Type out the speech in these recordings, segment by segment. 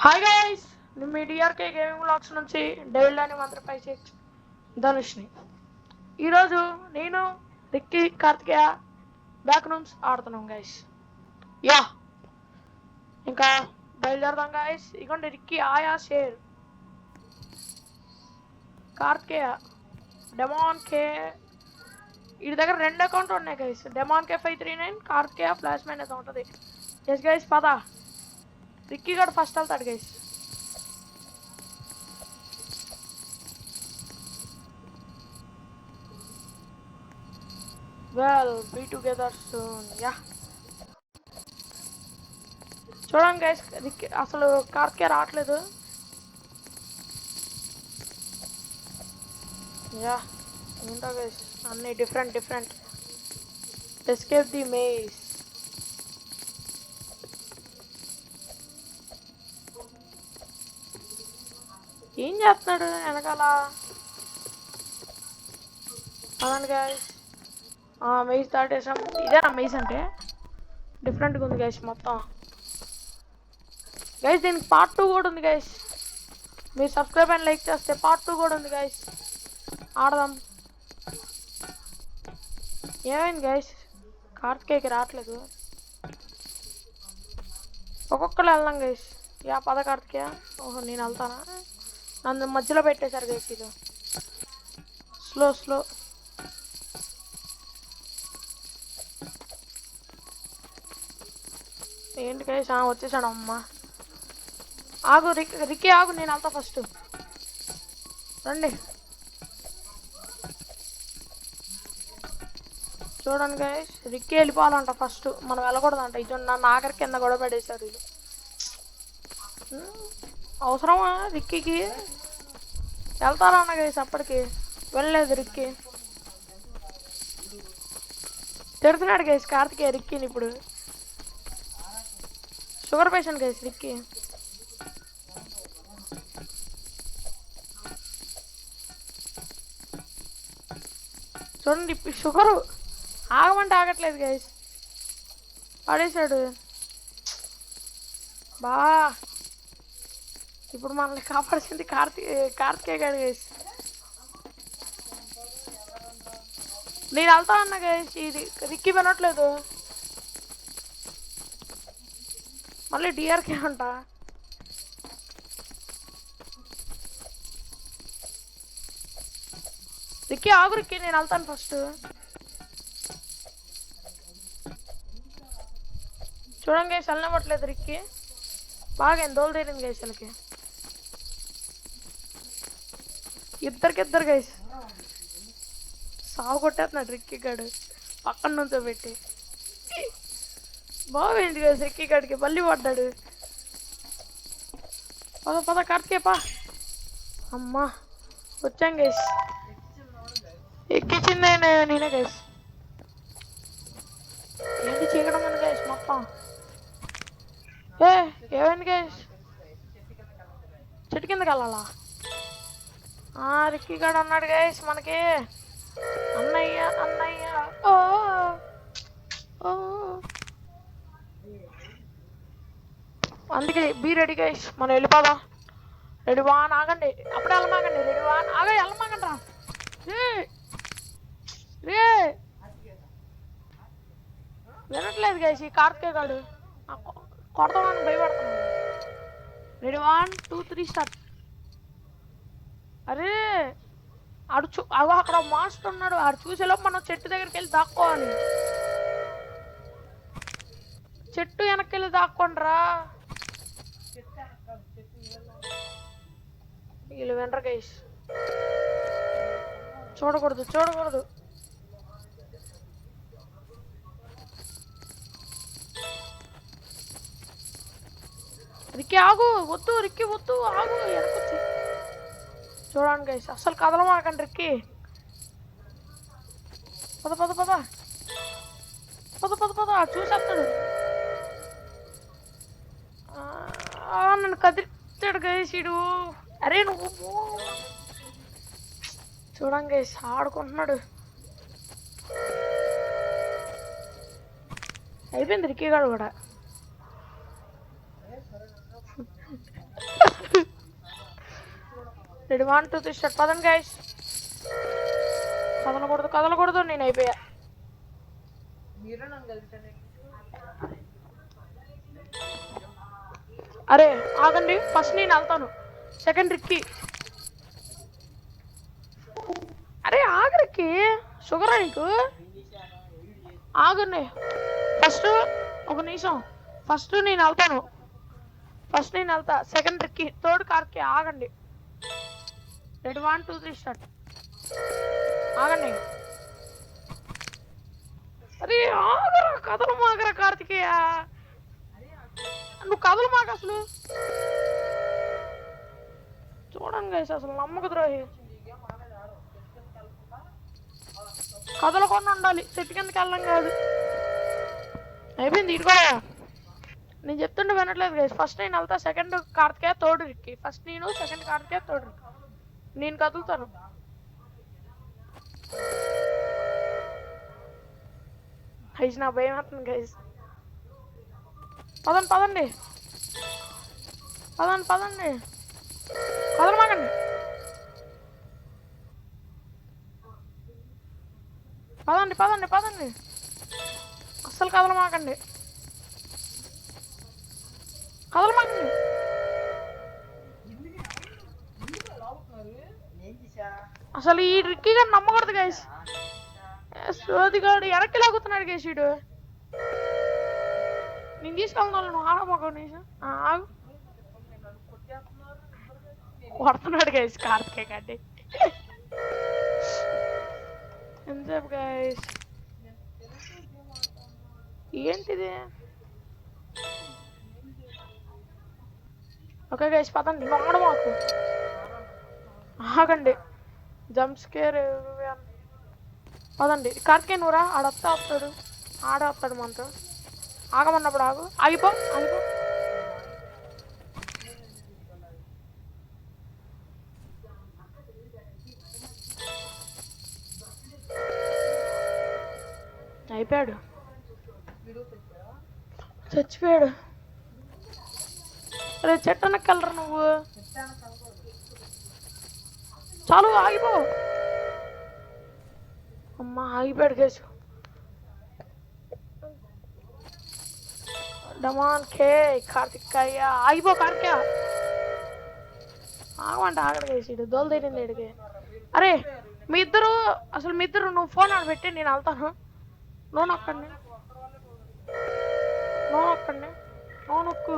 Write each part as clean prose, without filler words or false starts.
Hi guys, నేను మీ DRK gaming blogs నుంచి డైల్ అని మంత్ర పైసే ధనుష్ని. ఈరోజు నేను రిక్కీ కార్తికేయ బ్యాక్ రూమ్స్ ఆడుతున్నాం గైస్. యా ఇంకా బయలుదేరదాం గైస్. ఇగోండి రిక్కీ ఆయా షేర్ కార్తికేయ డెమాన్ కే. వీడి దగ్గర 2 అకౌంట్లు ఉన్నాయి guys, demon K 539 Karthikeya flash man అయితే ఉంటుంది. ఎస్ గైస్ పద, రిక్కీ గడు ఫస్ట్ వెళ్తాడు guys. We'll be together soon. Yeah చూడండి గైస్, అసలు కార్కే రావట్లేదు. యా ఏంటో గైస్ అన్ని డిఫరెంట్ ఎస్కేప్ ది మేజ్. ఏం చేస్తున్నాడు వెనకాల? అవునండి గైస్, మెయిజ్ దాటేసాం. ఇదేనా మెయిజ్ అంటే? డిఫరెంట్గా ఉంది గైస్ మొత్తం. గైస్ దీనికి పార్ట్ 2 కూడా ఉంది గైస్. మీరు సబ్స్క్రైబ్ అండ్ లైక్ చేస్తే పార్ట్ 2 కూడా ఉంది గైస్. ఆడదాం. ఏమైంది గైస్, కార్తికేయకి రావట్లేదు. ఒక్కొక్కరు వెళ్దాం గైస్. యా పద కార్తికేయ. ఓహో నేను వెళ్తానా? నన్ను మధ్యలో పెట్టేశారు గైస్. ఇది స్లో ఏంటి గైస్? వచ్చేసాడు. అమ్మ ఆగు రిక్కీ ఆగు, నేను వెళ్తా ఫస్ట్. రండి చూడండి గైస్, రిక్కీ వెళ్ళిపోవాలంట ఫస్ట్, మనం వెళ్ళకూడదంట. ఇది నన్ను ఆఖరి కింద గొడవ పడేశారు ఇది. అవసరమా రిక్కీకి? వెళ్తారన్న గైస్, అప్పటికి వెళ్ళలేదు రిక్కీ. తిడుతున్నాడు గైస్ కార్తికేయ రిక్కీని. ఇప్పుడు షుగర్ పేషెంట్ గైస్ రిక్కీ. చూడండి షుగరు ఆగమంటే ఆగట్లేదు గైస్, పడేశాడు. బా ఇప్పుడు మనల్ని కాపాడుతుంది కార్తికేయ గారు గైస్. నేను వెళ్తా అన్నా గైస్, ఇది రిక్కీ వినట్లేదు. మళ్ళీ డిఆర్కే అంట. రిక్కీ ఆగు రిక్కీ, నేను వెళ్తాను ఫస్ట్. చూడండి గైస్ వెళ్ళనివ్వట్లేదు రిక్కీ. బాగా ఎందోలు తీరింది గైస్ వీళ్ళకి. ఇద్దరు గైస్ సాగు కొట్టేస్తున్నాడు రిక్కీ గాడు పక్కన నుంచో పెట్టి. బాగుంది గైస్, రిక్కీ గాడికి బల్లి పడ్డాడు. పద కార్తికేయ పా. అమ్మా వచ్చాం గైస్, ఎక్కించింది నేనే గైస్. ఏంటి చీకడం ఉంది గైస్ మొత్తం. ఏమైంది గైస్? చెట్టు కిందకి వెళ్ళాలా? రిక్కీ గాడు అన్నాడు గైస్ మనకి. అన్నయ్య ఓ అందుకే బీ రెడీ గైస్, మనం వెళ్ళిపోదాం. రెడీ వాన్ ఆగండి, అప్పుడే వెళ్ళమాగండి. రెడీ వాన్ వెళ్ళమాగండి రా రే. వినట్లేదు గైస్ ఈ కార్తికేయ గాడు, కొడతామని భయపడుతున్నాడు. Ready 1 2 3 start. అరే అగో అక్కడ మాస్టర్ ఉన్నాడు, ఆడు చూసేలోపు మనం చెట్టు దగ్గరికి వెళ్ళి దాక్కోవాలి. చెట్టు వెనక్కి వెళ్ళి దాక్కోండిరా. వీళ్ళు వినరు గైస్, చూడకూడదు. రిక్కీ ఆగు, వద్దు రిక్కీ వద్దు, ఆగు వెనకొచ్చి. చూడండి గైస్ అస్సలు కదలమాకండి రిక్కీ. పద చూసేస్తాడు. నన్ను కదిలిచ్చాడు గైస్ ఇడు. అరే నువ్వు చూడండి గైస్ ఆడుకుంటున్నాడు. అయిపోయింది రిక్కీ గాడు కూడా. Ready 1 2 3 start. పదండి గైస్. కదలకూడదు నేను అయిపోయా. అరే ఆగండి, ఫస్ట్ నేను వెళ్తాను, సెకండ్ రిక్కి. అరే ఆగరికి షుగరా నీకు? ఆగండి ఫస్ట్, ఒక నిమిషం. ఫస్ట్ నేను వెళ్తా, సెకండ్ రిక్కి, థర్డ్ కార్కి. ఆగండి. Ready 1 2 3 start. ఆగండి. అరే ఆగరా, కథలు మాగరా కార్తికేయ, నువ్వు కథలు మాకు అసలు. చూడండి గైస్, అసలు నమ్మక ద్రోహి. కదలకుండా ఉండాలి, చెట్టు కిందకి వెళ్ళడం కాదు. అయిపోయింది ఇటుకో. నేను చెప్తుంటే వినట్లేదు గైస్. ఫస్ట్ నేను వెళ్తా, సెకండ్ కార్తికేయ, థర్డ్ రిక్కి. ఫస్ట్ నేను, సెకండ్ కార్తికేయ, థర్డ్ రిక్కి. నేను కదులుతాను. గైస్ నా భయం అవుతుంది గైస్. పదండి కదలమాకండి. పదండి అస్సలు కదలమాకండి. అసలు ఈ రిక్కీ గారు నమ్మకూడదు గైస్. సోదిగాడు వెనక్కి లాగుతున్నాడు గైస్. వీడు నేను తీసుకెళ్తాను, నువ్వు ఆడమాక. ఆగు, కొడుతున్నాడు గైస్ కార్తికేయ గాడి. ఎంతసేపు గైస్? ఏంటిది? ఓకే గైస్ పదండి, ఆడమాకు. ఆగండి, జంప్ స్కేర్. పదండి కార్తికేయ, నువ్వురా. ఆడొస్తాడు, ఆడొస్తాడు మనతో. ఆగమన్నప్పుడు ఆగిపో. అయిపోయాడు, చచ్చిపోయాడు. అరే చెట్టనకి వెళ్ళరు నువ్వు. చాలు ఆగిపో. అమ్మా ఆగిపోయాడు కేసు. డమాన్ కే కార్తికేయ, ఆగిపో కార్తికేయ. ఆగమంటే ఆగడు కేసు, దోలు తీరింది ఇడికి. అరే మీ ఇద్దరు నువ్వు ఫోన్ ఆడబెట్టి నేను వెళ్తాను. నువ్వు నొక్కండి. నొక్కు.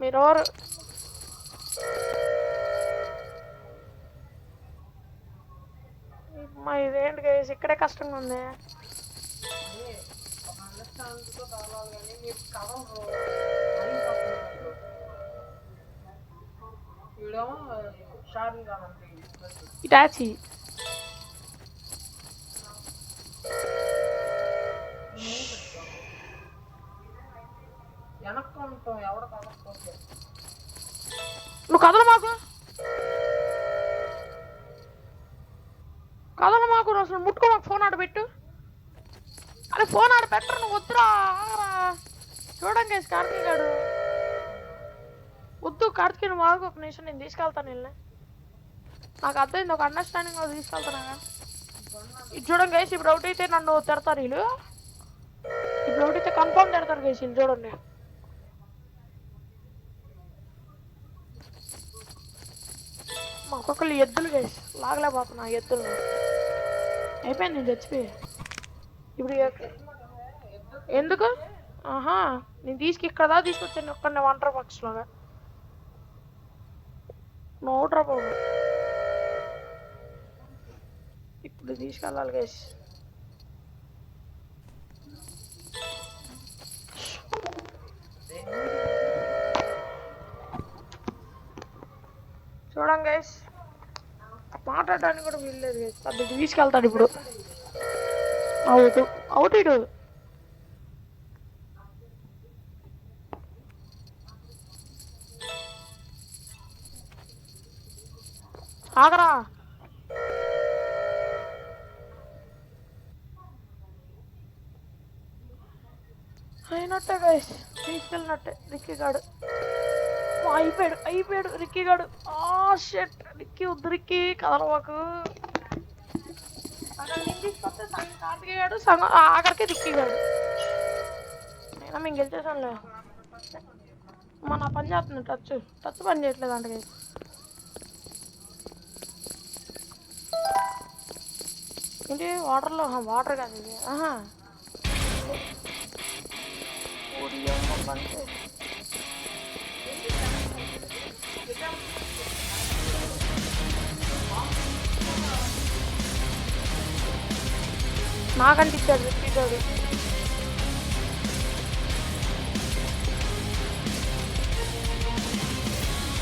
మీరెవరు? ఇదేంటి గైస్, ఇక్కడే కష్టంగా ఉంది. ఇటాచి నువ్వు కదల మాకు అసలు ముట్టుకో. మాకు ఫోన్ ఆడ పెట్టు. అరే ఫోన్ ఆడ పెట్టరు, నువ్వు వద్దురా. చూడండి గైస్ కార్తికేయ గాడు వద్దు. కార్తికేయ నువ్వు ఆగు ఒక నిమిషం, నేను తీసుకెళ్తాను వీళ్ళని. నాకు అర్థమైంది, ఒక అండర్స్టాండింగ్ తీసుకెళ్తానా. ఇది చూడండి గైస్, ఇప్పుడు అవుట్ అయితే నన్ను తిడతారు వీళ్ళు. ఇప్పుడు అవుట్ అయితే కన్ఫర్మ్ తిడతారు గైస్ వీళ్ళు. చూడండి మా ఒక్కొక్కరు ఎద్దులు గైస్, లాగలేకపోతున్నా ఎద్దులు. అయిపోయింది, నేను చచ్చిపోయి. ఇప్పుడు ఎందుకు? నేను ఇక్కడ తీసుకొచ్చాను ఒక్కడిని ఒంటరి పక్షులాగా. నోట్రా బాబు, ఇప్పుడు తీసుకెళ్ళాలి గైస్. చూడండి గైస్, మాట్లాడడానికి కూడా వీల్లేదు గైస్. అది తీసుకెళ్తాడు ఇప్పుడు. అవుట్ ఇటు. ఆగరా. అయినట్టే గైస్, తీసుకెళ్ళినట్టే రిక్కీ గాడు. అయిపోయాడు రిక్కీ గాడు. షెట్, రిక్కీ వద్దు, రిక్కీ కదలవాకు. సగం నేను తీసుకొస్తే సగం కార్తికేయ గాడు, సగం ఆఖరికి రిక్కీ గాడు. అయినా మేము గెలిచేసాంలే. మన పని చేస్తుంది, టచ్ పని చేయట్లేదు అంట గైస్. ఏంటి వాటర్లో? వాటర్ కాదు ఇది. నాకంటిచ్చాడు రిపీటోడు.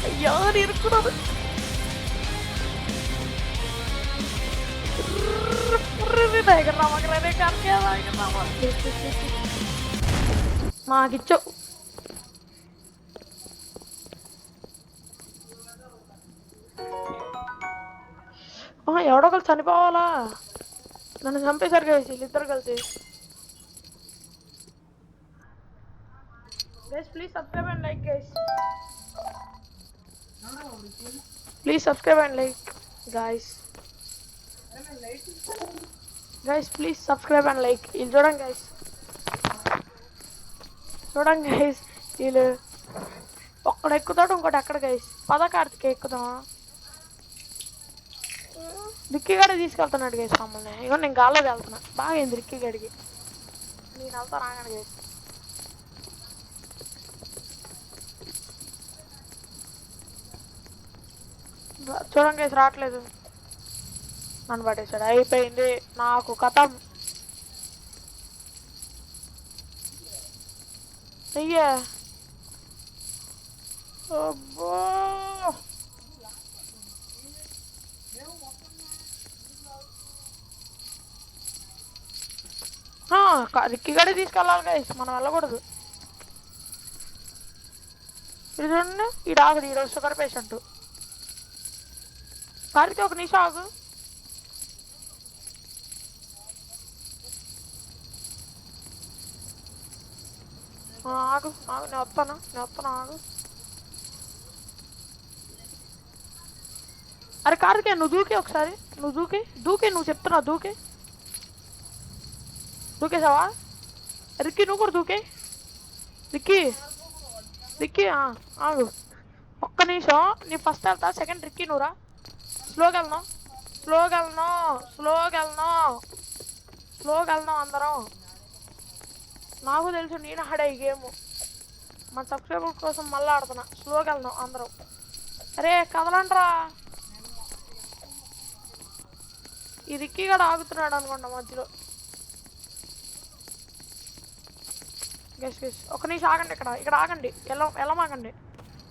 అయ్యో ఇరుక్కున్నాడు. నాకిచ్చావు. ఎవడో ఒకరు చనిపోవాలా? నన్ను చంపేశారు గైస్ వీళ్ళిద్దరు కలిసి. Guys please subscribe and like guys. Please subscribe and like guys. Guys please subscribe and like. వీళ్ళు చూడండి గైస్, చూడండి గైస్, వీళ్ళు ఒక్కడ ఎక్కుతాడు, ఇంకోటి ఎక్కడ గైస్. కార్తికేయ ఎక్కుదాం. రిక్కీ గడి తీసుకెళ్తున్నాడు గైస్ మమ్మల్ని. ఇగో నేను గాల్లోకి వెళ్తున్నా. బాగా అయింది రిక్కీ గడికి. నేను వెళ్తా రాగాను గైస్. చూడండి గైస్, రావట్లేదు. నన్ను పట్టేశాడు. అయిపోయింది నాకు కథం. అయ్యా అబ్బో, రిక్కీ గడి తీసుకెళ్ళాలి గైస్, మనం వెళ్ళకూడదు. ఇది చూడండి, ఆగడు. ఈరోజు షుగర్ పేషెంట్. కార్తికేయ ఒక నిమిషం ఆగు. ఆగు నేను వస్తాను ఆగు. అరే కార్తికేయ నువ్వు దూకే ఒకసారి. నువ్వు చెప్తున్నావు దూకేసావా? రిక్కీ నువ్వు కూడా దూకే. రిక్కీ ఆగు ఒక్క నిమిషం. నీ ఫస్ట్ వెళ్తా, సెకండ్ రిక్కీ నువ్వురా. స్లోగా వెళ్దాం అందరం. నాకు తెలుసు, నేను ఆడే ఈ గేమ్. మన సబ్స్క్రైబర్ కోసం మళ్ళీ ఆడుతున్నా. స్లోగా వెళ్దాం అందరం. అరే కదలంట్రా. ఈ రిక్కీ కూడా ఆగుతున్నాడు అనుకుంటా మధ్యలో. గెస్ ఒక నిమిషం ఆగండి. ఇక్కడ ఆగండి. వెళ్ళమాగండి.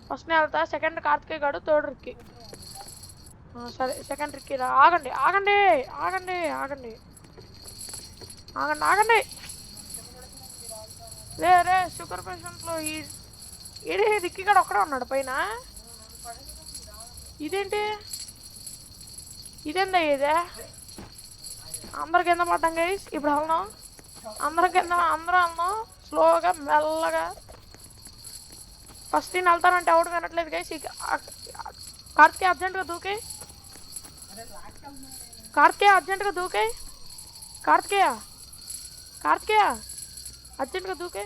ఫస్ట్ నేను వెళ్తా, సెకండ్ కార్తికేయ గాడు, థర్డ్ రిక్కీ. సరే సెకండ్ రిక్కీ రా. ఆగండి. రే షుగర్ పేషెంట్లో ఏడే రిక్కీ గాడు ఒక్కడే ఉన్నాడు పైన. ఇదేందా ఇదే? అందరు కింద పడ్డాం గైస్. ఇప్పుడు వెళ్దాం. అందరం వెళ్దాం స్లోగా మెల్లగా. ఫస్ట్ నేను వెళ్తానంటే ఎవడు వినట్లేదు గైస్. కార్తికేయ అర్జెంటుగా దూకే. కార్తికేయ అర్జెంటుగా దూకే.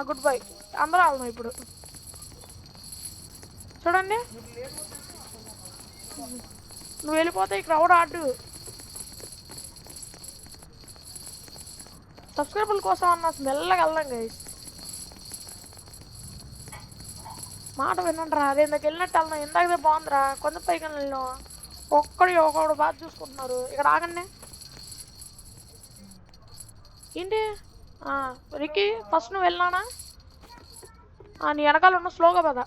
Good bye. అందరూ వెళ్దాం ఇప్పుడు. చూడండి, నువ్వు వెళ్ళిపోతే ఇక్కడ ఎవడు ఆడు. సబ్స్క్రైబర్ల కోసం అన్న మెల్లగా వెళ్దాం గైస్. మాట వినండిరా. అదే ఇందాక వెళ్ళినట్టు వెళ్దాం. ఇందాకదే బాగుందిరా. కొంచెం పైకి వెళ్ళాం. ఒక్కడు బాగా చూసుకుంటున్నారు. ఇక్కడ ఆగండి. ఏంటి రిక్కీ ఫస్ట్ నువ్వు వెళ్ళినానా? నీ వెనకాల ఉన్న స్లోగా పద.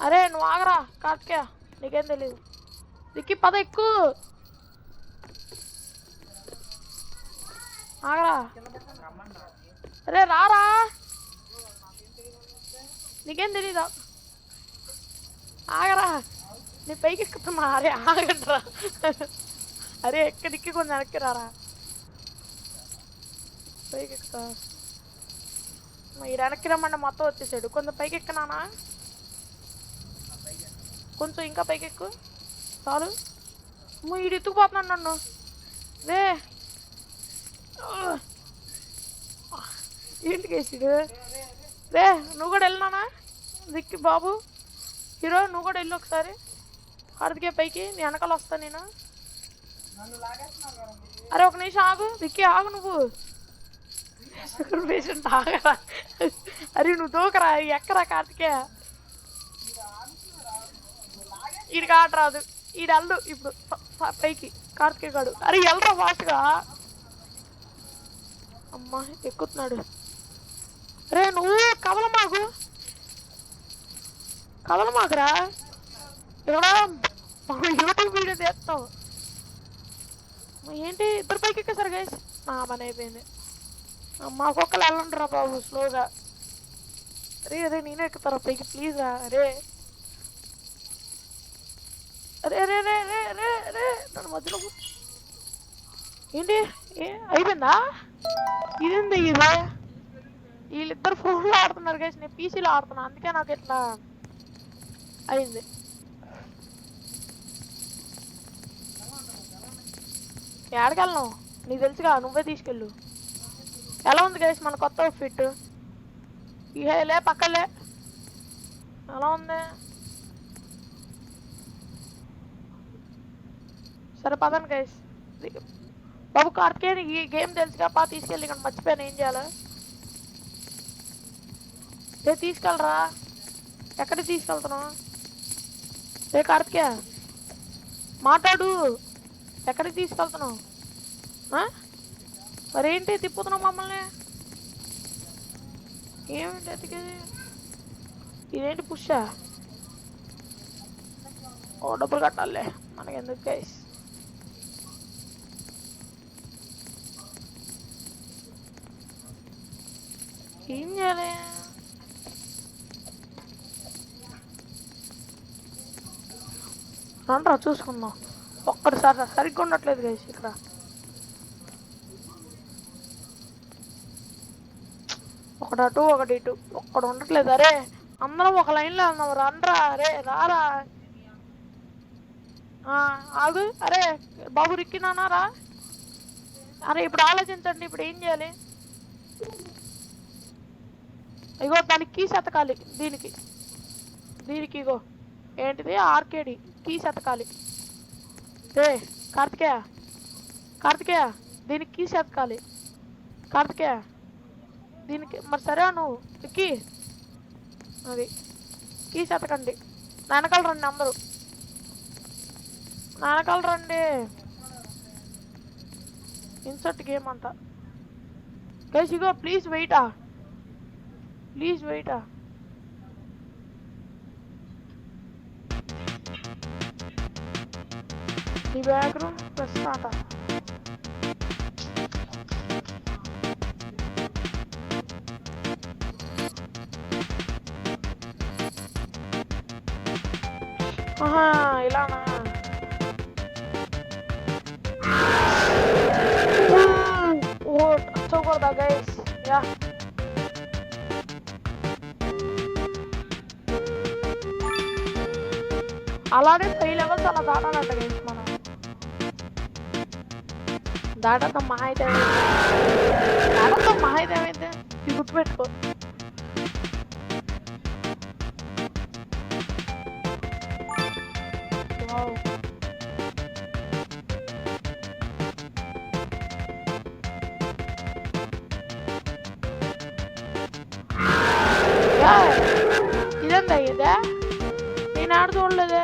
అరే నువ్వు ఆగరా కార్తికేయ, నీకేం తెలీదు. రిక్కీ పద ఎక్కువ. ఆగరా. అరే రారా, నీకేం తెలీదా? ఆగరా, నీ పైకి ఎక్కుతున్నా. అరే ఆగండిరా. అరే ఎక్కడికి కొంచెం వెనక్కి రారా. పైకి ఎక్కుతా. ఈ వెనక్కి రమ్మంటే మొత్తం వచ్చేసాడు. కొంచెం పైకి ఎక్కనానా, కొంచెం ఇంకా పైకి ఎక్కు చాలు. ఈడు ఎత్తుకుపోతున్నాడు నన్ను. రే ఏంటికి వేసాడు? రే నువ్వు కూడా వెళ్ళినానా దిక్కి బాబు హీరో, నువ్వు కూడా వెళ్ళి ఒకసారి ఆడికే పైకి. నీ వెనకాల వస్తా నేను. అరే ఒక నిమిషం ఆగు దిక్కి, ఆగు నువ్వు. షుగర్ పేషెంట్ ఆగరా. అరే నువ్వు దూకరా, ఎక్కరా కార్తికేయ. ఈడికి ఆట రాదు, ఈడు వెళ్ళు ఇప్పుడు పైకి కార్తికేయ గాడు. అరే వెళ్ళరా ఫాస్ట్గా. అమ్మా ఎక్కుతున్నాడు. రే నువ్వు కదలమాకు, కదలమాకురా. ఇక్కడ యూట్యూబ్ వీడియో చేస్తావు ఏంటి? ఇద్దరు పైకి ఎక్కేసారు గైస్. నా పని అయిపోయింది. మా కుక్కలు వెళ్ళండిరా బాబు స్లోగా. రే అరే నేనే ఎక్కుతారా పైకి ప్లీజ్ రా. రే రే రే రే రే రే రే నన్ను మధ్యలో ఏంటి అయిపోయిందా? ఇదేంది ఇది? వీళ్ళిద్దరు ఫోన్లో ఆడుతున్నారు గైస్, నేను పీసీలో ఆడుతున్నా, అందుకే నాకు ఇట్లా అయింది. ఎక్కడికెళ్ళను నీకు తెలుసుగా, నువ్వే తీసుకెళ్ళు. ఎలా ఉంది గైస్ మన కొత్త అవుట్ఫిట్? లే పక్కలే ఎలా ఉంది? సరే పదండి గైస్. బాబు కార్తికేయ ఈ గేమ్ తెలుసుగా, తీసుకెళ్ళి ఇక్కడ మర్చిపోయాను ఏం చేయాలి. రే తీసుకెళ్ళరా. ఎక్కడికి తీసుకెళ్తున్నావు? రే కార్తికేయ మాట్లాడు, ఎక్కడికి తీసుకెళ్తున్నావు? మరేంటి తిప్పుతున్నావు మమ్మల్ని? ఏమిటి ఎతికేది? ఇదేంటి పుషా? ఓ డబ్బులు కట్టాలే మనకెందుకు గైస్. ఏం చేయాలి? రండ్రా చూసుకుందాం. ఒక్కడిసారి సరిగ్గా ఉండట్లేదు గైస్ ఇక్కడ. ఒకటి అటు ఒకటి ఇటు, ఒక్కడు ఉండట్లేదు. అరే అందరం ఒక లైన్లో ఉన్నాం, రండ్రా. అరే రారా. ఆగు. అరే బాబు రిక్కినానా రా. అరే ఇప్పుడు ఆలోచించండి, ఇప్పుడు ఏం చేయాలి? ఇగో దానికి కీస్ ఎతకాలి. దీనికి దీనికి ఇగో ఏంటిది ఆర్కేడి కీస్ ఎతకాలి. రే కార్తికేయ కార్తికేయ దీనికి కీస్ ఎతకాలి. కార్తికేయ దీనికి మరి సరే నువ్వు ఎక్కి అది కీస్ ఎతకండి. నా వెనకాల రండి అందరూ, నా వెనకాల రండి. ఇన్సర్ట్ గేమ్ అంట గైస్. ఇగో ప్లీజ్ వెయిటా, ప్లీజ్ వెయిటా. ఈ బ్యాక్గ్రౌండ్ ప్లస్ ఆట. ఇలానా? ఓ చూడకూడదా గైస్? యా అలానే 5 లెవెల్స్ అలా దాటాలంట గైస్. మనం దాటతో మహా అయితే ఏమైతే ఇది గుర్తుపెట్టుకో. ఇదేందా ఇదే? నేను ఆడ చూడలేదే.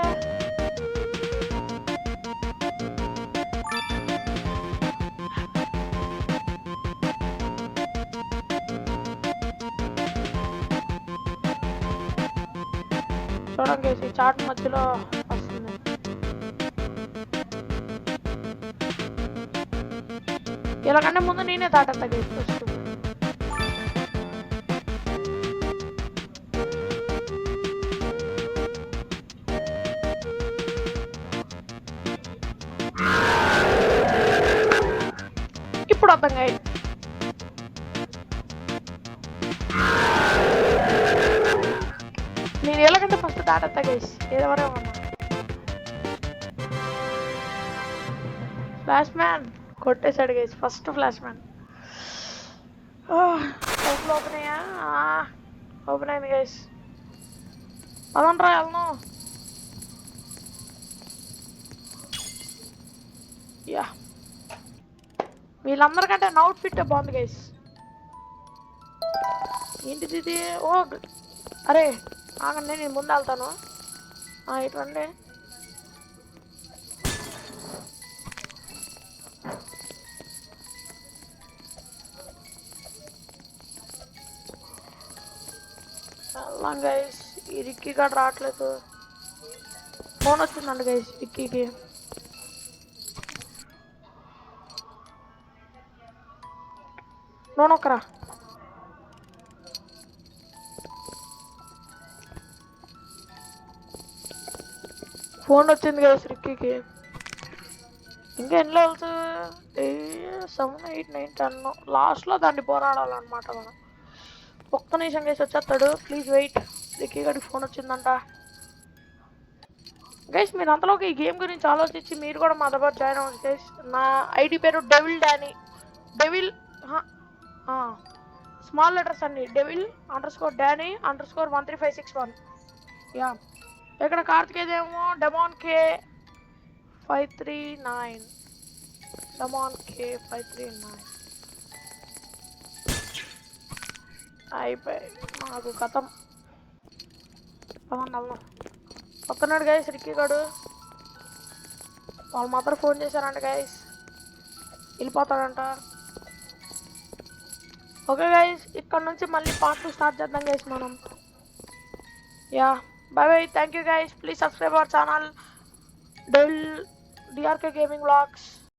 చూడండి చాట్ మధ్యలో వస్తుంది. ఇలాగంటే ముందు నేనే దాటా గైస్ ఫస్ట్. ఇప్పుడు అర్థం గైస్. దాటెత్తా గైస్ ఏదెవరే ఉన్నా ఫ్లాష్ మ్యాన్ కొట్టేశాడు guys first flash man open అయ్యా ఓపెన్ అయింది గైస్ అదంట్రా వెళ్ళను యా వీళ్ళందరికంటే నా అవుట్ఫిట్ బాగుంది గైస్ ఏంటిది ఇది ఓ అరే ఆగండి నేను ముందు వెళ్తాను ఇటువంటి వెళ్ళాం గైస్ ఈ రిక్కీ కాడ రావట్లేదు ఫోన్ వచ్చిందండి గైస్ రిక్కీకి నోనొక్కరా ఫోన్ వచ్చింది గైస్ రిక్కీకి ఇంకా ఎన్ని లెవెల్స్ 7 8 9 10 లాస్ట్లో దాన్ని పోరాడాలన్నమాట మనం ఒక్క నిమిషం గైస్ వచ్చేస్తాడు ప్లీజ్ వెయిట్ రిక్కీ గడికి ఫోన్ వచ్చిందంట గైస్ మీరు అంతలోకి ఈ గేమ్ గురించి ఆలోచించి మీరు కూడా మా దగ్గర జాయిన్ అవ్వండి గైస్ నా ఐడి పేరు డెవిల్ స్మాల్ లెటర్స్ అండి devil_Danny_13561 యా ఇక్కడ కార్తికేదేమో డెమాన్ కే 539 అయిపోయి నాకు కథం వస్తున్నాడు గైస్ రిక్కీ గాడు వాళ్ళ మదర్ ఫోన్ చేశారంట గైస్ వెళ్ళిపోతాడంట ఓకే గైస్ ఇక్కడ నుంచి మళ్ళీ పార్ట్ 2 స్టార్ట్ చేద్దాం గైస్ మనం yeah bye thank you guys please subscribe our channel DRK Gaming Vlogs